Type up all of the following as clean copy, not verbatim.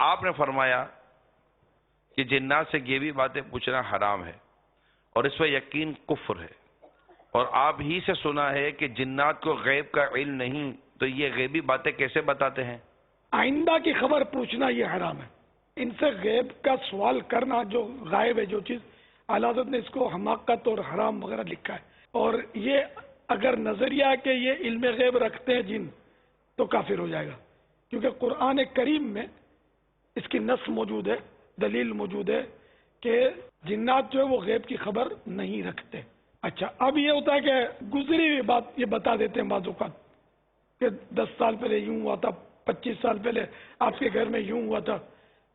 آپ نے فرمایا کہ جنات سے یہ بھی باتیں پوچھنا حرام ہے اور اس پہ یقین کفر ہے، اور آپ ہی سے سنا ہے کہ جنات کو غیب کا علم نہیں، تو یہ غیبی باتیں کیسے بتاتے ہیں؟ آئندہ کی خبر پوچھنا یہ حرام ہے. ان سے غیب کا سوال کرنا جو غائب ہے، جو چیز اعلیٰ حضرت نے اس کو حماقت اور حرام وغیرہ لکھا ہے. اور یہ اگر نظریہ کہ یہ علم غیب رکھتے ہیں جن تو کافر ہو جائے گا، کیونکہ قرآن کریم میں اس کی نص موجود ہے، دلیل موجود ہے کہ جنات جو ہے وہ غیب کی خبر نہیں رکھتے. اچھا، اب یہ ہوتا ہے کہ گزری ہوئی بات یہ بتا دیتے ہیں بعض اوقات کہ 10 سال پہلے یوں ہوا تھا، 25 سال پہلے آپ کے گھر میں یوں ہوا تھا.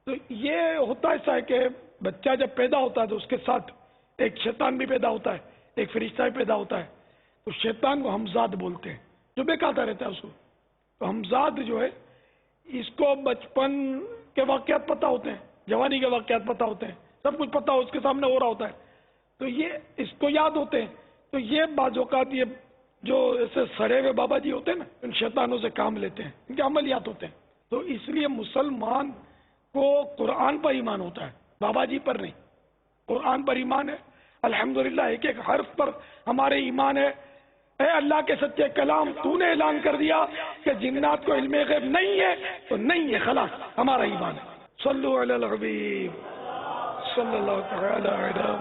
تو یہ ہوتا ایسا ہے کہ بچہ جب پیدا ہوتا ہے تو اس کے ساتھ ایک شیطان بھی پیدا ہوتا ہے، ایک فرشتہ بھی پیدا ہوتا ہے. تو شیطان کو ہمزاد بولتے ہیں، جو بے کہتا رہتا ہے اس کو. تو ہمزاد جو ہے اس کو بچپن کے واقعات پتہ ہوتے ہیں، جوانی کے واقعات پتہ ہوتے ہیں، سب کچھ پتہ اس کے سامنے ہو رہا ہوتا ہے، تو یہ اس کو یاد ہوتے ہیں. تو یہ بعض اوقات یہ جو ایسے سڑے ہوئے بابا جی ہوتے ہیں نا، ان شیطانوں سے کام لیتے ہیں، ان کے عملیات ہوتے ہیں. تو اس لیے مسلمان کو قرآن پر ایمان ہوتا ہے، بابا جی پر نہیں. قرآن پر ایمان ہے، الحمدللہ ایک ایک حرف پر ہمارے ایمان ہے. اے اللہ کے سچے کلام، تو نے اعلان کر دیا کہ جنات کو علم غیب نہیں ہے تو نہیں ہے، خلاص ہمارا ایمان ہے. صلو علی الحبیب صلی اللہ تعالی علیہ